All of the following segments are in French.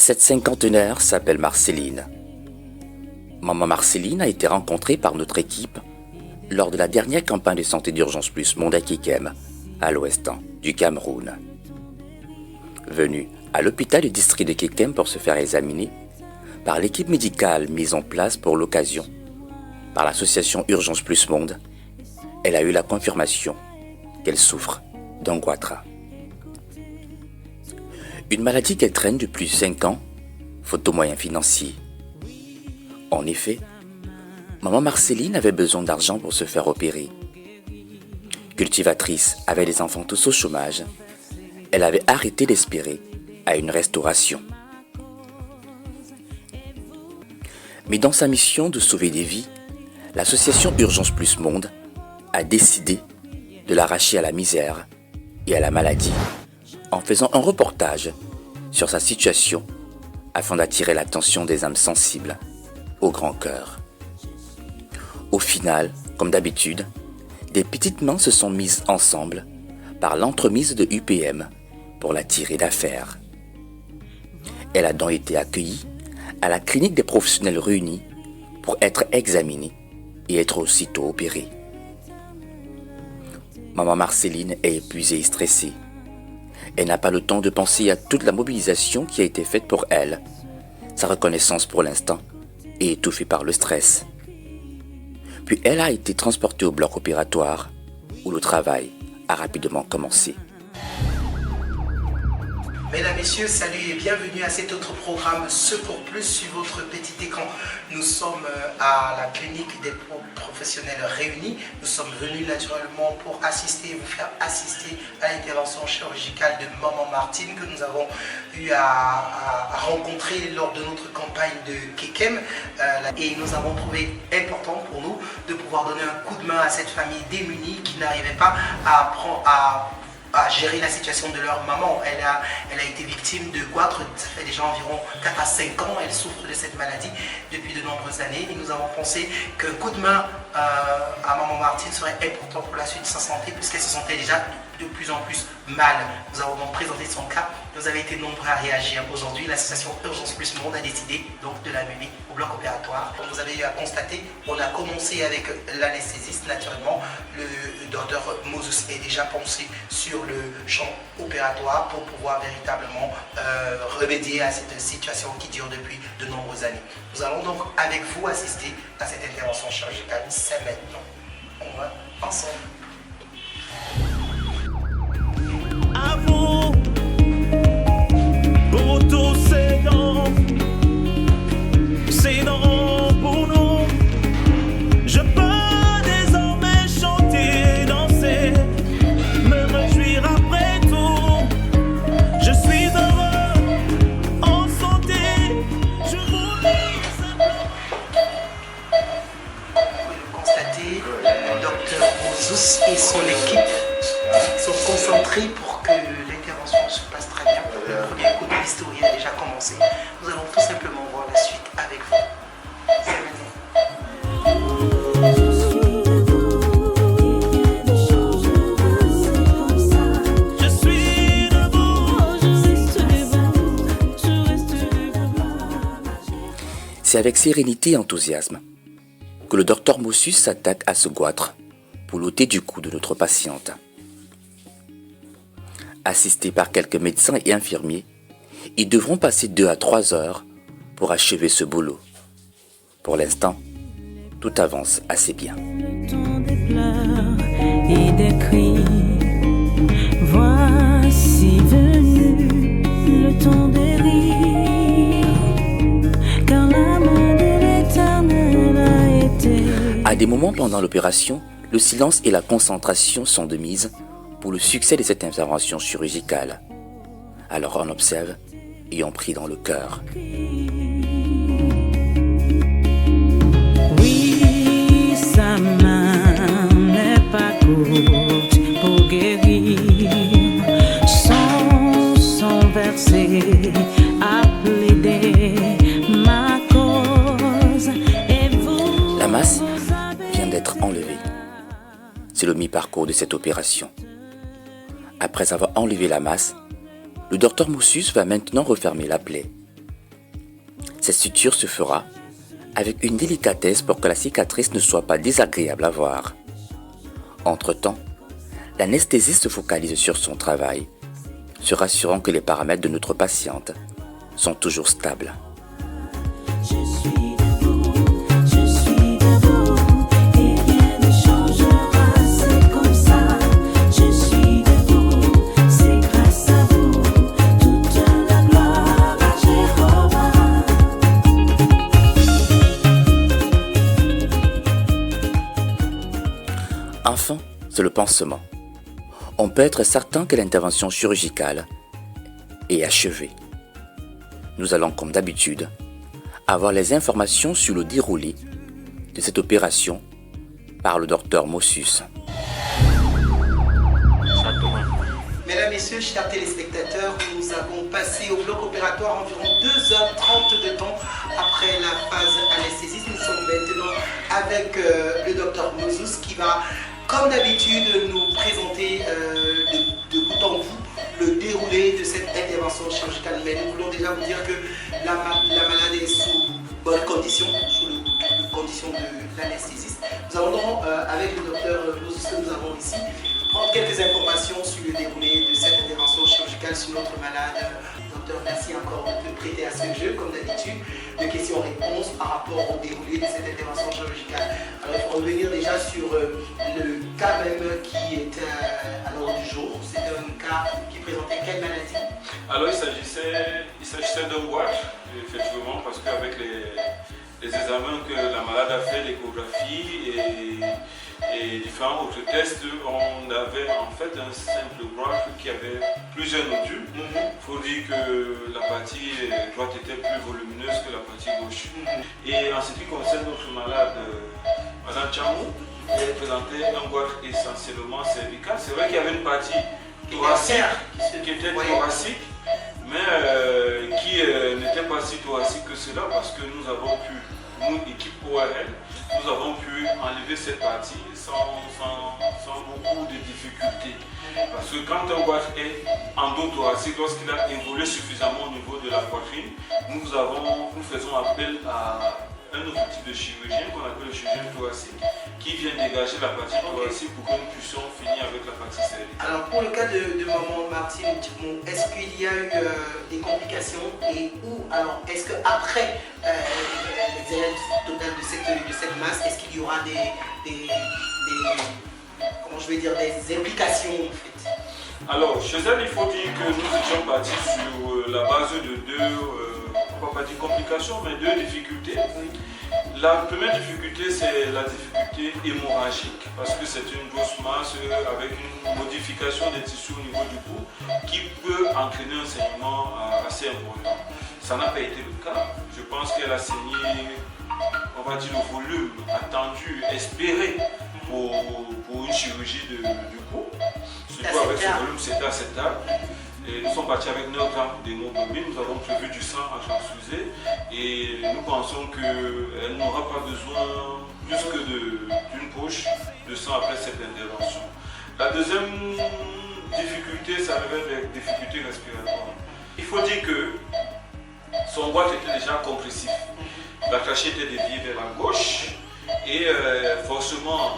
Cette cinquantenaire s'appelle Marceline. Maman Marceline a été rencontrée par notre équipe lors de la dernière campagne de santé d'urgence plus monde à Kekem, à l'ouest du Cameroun. Venue à l'hôpital du district de Kekem pour se faire examiner par l'équipe médicale mise en place pour l'occasion par l'association Urgence Plus Monde, elle a eu la confirmation qu'elle souffre d'angoitra. Une maladie qu'elle traîne depuis 5 ans, faute de moyens financiers. En effet, maman Marceline avait besoin d'argent pour se faire opérer. Cultivatrice avec des enfants tous au chômage, elle avait arrêté d'espérer à une restauration. Mais dans sa mission de sauver des vies, l'association Urgence Plus Monde a décidé de l'arracher à la misère et à la maladie en faisant un reportage sur sa situation afin d'attirer l'attention des âmes sensibles au grand cœur. Au final, comme d'habitude, des petites mains se sont mises ensemble par l'entremise de UPM pour la tirer d'affaire. Elle a donc été accueillie à la clinique des professionnels réunis pour être examinée et être aussitôt opérée. Maman Marceline est épuisée et stressée. Elle n'a pas le temps de penser à toute la mobilisation qui a été faite pour elle. Sa reconnaissance pour l'instant est étouffée par le stress. Puis elle a été transportée au bloc opératoire où le travail a rapidement commencé. Mesdames, Messieurs, salut et bienvenue à cet autre programme Secours Plus sur votre petit écran. Nous sommes à la clinique des professionnels réunis. Nous sommes venus naturellement pour assister, vous faire assister à l'intervention chirurgicale de maman Martine que nous avons eu à rencontrer lors de notre campagne de Kekem. Et nous avons trouvé important pour nous de pouvoir donner un coup de main à cette famille démunie qui n'arrivait pas à gérer la situation de leur maman. Elle a été victime de goitre, ça fait déjà environ 4 à 5 ans, elle souffre de cette maladie depuis de nombreuses années et nous avons pensé qu'un coup de main à maman Martine serait important pour la suite de sa santé puisqu'elle se sentait déjà de plus en plus mal. Nous avons donc présenté son cas, vous avez été nombreux à réagir. Aujourd'hui, l'association Urgence Plus Monde a décidé donc de la mener au bloc opératoire. Comme vous avez eu à constater, on a commencé avec l'anesthésiste naturellement. Le docteur Moses est déjà pensé sur le champ opératoire pour pouvoir véritablement remédier à cette situation qui dure depuis de nombreuses années. Nous allons donc avec vous assister à cette intervention chirurgicale. C'est maintenant. On va ensemble. À vous, pour tous ces dons pour nous. Je peux désormais chanter et danser, me réjouir après tout. Je suis heureux, en santé, je vous dis simplement. Vous pouvez le constater, le docteur Moses et son équipe sont concentrés pour que l'intervention se passe très bien. Le premier coup de l'histoire a déjà commencé. Nous allons tout simplement voir la suite avec vous. C'est Je suis C'est avec sérénité et enthousiasme que le docteur Mossus s'attaque à ce goitre pour l'ôter du cou de notre patiente. Assistés par quelques médecins et infirmiers, ils devront passer 2 à 3 heures pour achever ce boulot. Pour l'instant, tout avance assez bien. Le temps des pleurs et des cris, voici venu le temps des rires, car l'amour de l'Éternel a été. À des moments pendant l'opération, le silence et la concentration sont de mise pour le succès de cette intervention chirurgicale. Alors on observe et on prie dans le cœur. Oui, sa main n'est pas courte pour guérir. Son sang versé a plaidé ma cause. Et vous, La masse vient d'être enlevée. C'est le mi-parcours de cette opération. Après avoir enlevé la masse, le docteur Mossus va maintenant refermer la plaie Cette suture se fera avec une délicatesse pour que la cicatrice ne soit pas désagréable à voir. Entre-temps, l'anesthésiste se focalise sur son travail, se rassurant que les paramètres de notre patiente sont toujours stables. Je suis debout, et rien ne changera, c'est comme ça. Je suis debout, c'est grâce à vous, toute la gloire à Jéhovah. Enfin, c'est le pansement. On peut être certain que l'intervention chirurgicale est achevée. Nous allons, comme d'habitude, avoir les informations sur le déroulé de cette opération par le docteur Mossus. Mesdames, Messieurs, chers téléspectateurs, nous avons passé au bloc opératoire environ 2h30 de temps après la phase anesthésiste. Nous sommes maintenant avec le docteur Mossus qui va, comme d'habitude, nous présenter de bout en bout le déroulé de cette intervention chirurgicale. Mais nous voulons déjà vous dire que la malade est sous bonnes conditions, sous les conditions de l'anesthésiste. Nous allons donc, avec le docteur Mossus que nous avons ici, prendre quelques informations sur le déroulé de cette intervention chirurgicale sur notre malade. Docteur, merci encore de te prêter à ce jeu, comme d'habitude, de questions-réponses par rapport au déroulé de cette intervention chirurgicale. Alors, il faut revenir déjà sur le cas même qui est à l'ordre du jour. C'est un cas qui présentait quelle maladie? Alors, il s'agissait d'un boîte, effectivement, parce qu'avec les examens que la malade a fait, l'échographie et différents autres tests, on avait en fait un simple bras qui avait plusieurs nodules. Il faut dire que la partie droite était plus volumineuse que la partie gauche. Et en ce qui concerne notre malade, Madame Chamou, elle présentait un boîte essentiellement cervical. C'est vrai qu'il y avait une partie thoracique qui était thoracique, mais qui n'était pas si thoracique que cela, parce que nous avons pu, nous, équipe ORL, nous avons pu enlever cette partie sans beaucoup de difficultés. Parce que quand un boîte est endothoracique, lorsqu'il a évolué suffisamment au niveau de la poitrine, nous faisons appel à un autre type de chirurgien qu'on appelle le chirurgien thoracique, qui vient dégager la partie thoracique pour que nous puissions finir avec la partie cervicale. Alors pour le cas de maman Martine, est-ce qu'il y a eu des complications et où, alors est-ce qu'après l'examen total de cette masse, est-ce qu'il y aura des implications en fait? Alors chez elle, il faut dire que nous étions partis sur la base de deux, on va pas dire complications, mais deux difficultés. La première difficulté, c'est la difficulté hémorragique, parce que c'est une grosse masse avec une modification des tissus au niveau du cou qui peut entraîner un saignement assez important. Ça n'a pas été le cas. Je pense qu'elle a saigné, on va dire, le volume attendu, espéré pour une chirurgie du cou. Surtout avec ce volume, c'était acceptable. Et nous sommes partis avec 9 grammes d'hémoglobine, nous avons prévu du sang à transfuser et nous pensons qu'elle n'aura pas besoin plus que d'une poche de sang après cette intervention. La deuxième difficulté, ça révèle des difficultés respiratoires. Il faut dire que son boîte était déjà compressif. La trachée était déviée vers la gauche et forcément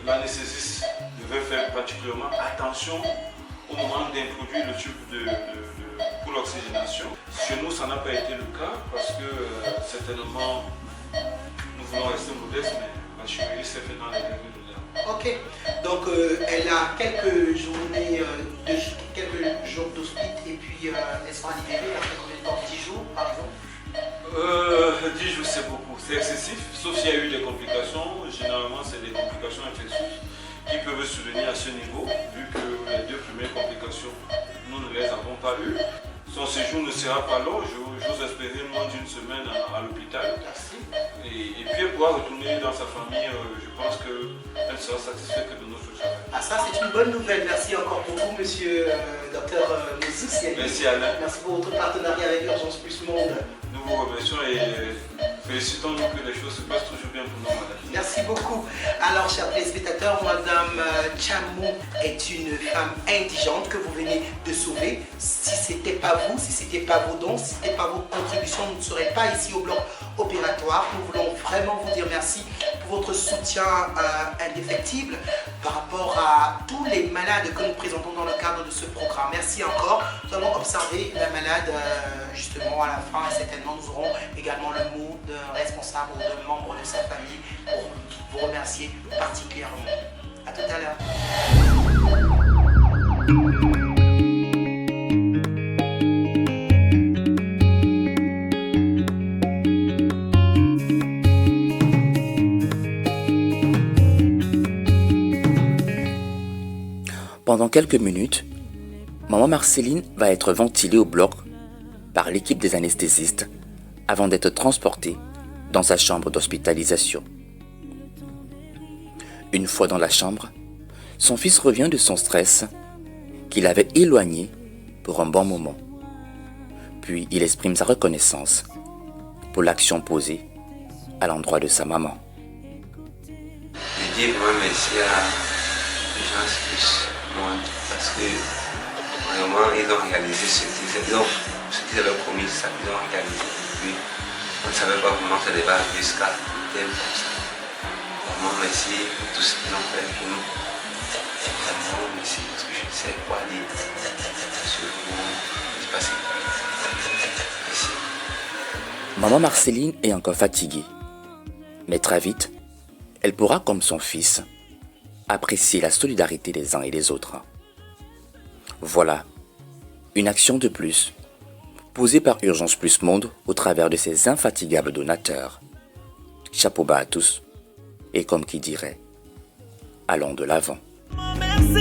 l'anesthésiste devait faire particulièrement attention au moment d'introduire le tube pour l'oxygénation. Chez nous, ça n'a pas été le cas parce que certainement, nous voulons rester modestes, mais la chirurgie s'est faite dans les règles de l'art. Ok, donc elle a quelques journées, quelques jours d'hospice et puis elle sera libérée après combien de temps? 10 jours par exemple? 10 jours c'est beaucoup, c'est excessif, sauf s'il y a eu des complications. Généralement c'est des complications infectieuses qui peuvent survenir à ce niveau, vu que les deux premières complications, nous ne les avons pas eues. Son séjour ne sera pas long, j'ose espérer moins d'une semaine à l'hôpital. Et puis elle pourra retourner dans sa famille, je pense qu'elle sera satisfaite de notre travail. Ah ça c'est une bonne nouvelle, merci encore beaucoup monsieur docteur Mossus. Merci Alain. Merci pour votre partenariat avec Urgence Plus Monde. Nous vous remercions et félicitons-nous que les choses se passent toujours bien pour nos malades. Merci beaucoup. Alors, chers téléspectateurs, Madame Chamou est une femme indigente que vous venez de sauver. Si ce n'était pas vous, si ce n'était pas vos dons, si ce n'était pas vos contributions, nous ne serions pas ici au bloc opératoire. Nous voulons vraiment vous dire merci pour votre soutien indéfectible par rapport à tous les malades que nous présentons dans le cadre de ce programme. Merci encore. Nous allons observer la malade justement à la fin et certainement nous aurons également le mot d'un responsable ou d'un membre de sa famille pour vous remercier particulièrement. À tout à l'heure. Pendant quelques minutes, maman Marceline va être ventilée au bloc par l'équipe des anesthésistes avant d'être transportée dans sa chambre d'hospitalisation. Une fois dans la chambre, son fils revient de son stress qu'il avait éloigné pour un bon moment. Puis il exprime sa reconnaissance pour l'action posée à l'endroit de sa maman. Je dis vraiment merci à Urgence Plus Monde parce que vraiment ils ont réalisé ce qu'ils avaient promis, ça ils ont réalisé. Puis on ne savait pas vraiment que ça devait arriver jusqu'à tel comme ça. Vraiment merci pour tout ce qu'ils ont fait pour nous. Vraiment merci parce que je ne sais quoi dire sur le passé. Merci. Maman Marceline est encore fatiguée, mais très vite, elle pourra, comme son fils, apprécier la solidarité des uns et des autres. Voilà, une action de plus, posée par Urgence Plus Monde au travers de ses infatigables donateurs. Chapeau bas à tous, et comme qui dirait, allons de l'avant. Merci.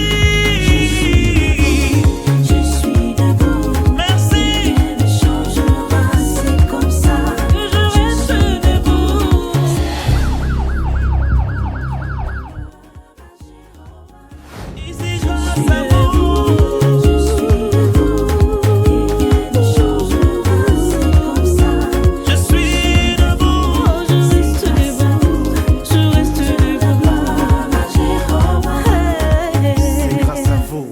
Je suis debout. Merci. Rien ne changera, c'est comme ça. Je reste debout. Ici grâce à vous. Je suis debout. Rien ne changera, c'est comme ça. Je suis debout. Je reste debout. Je reste debout. C'est grâce à vous.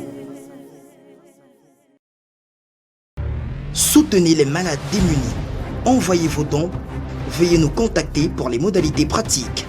Soutenez les malades démunis. Envoyez vos dons. Veuillez nous contacter pour les modalités pratiques.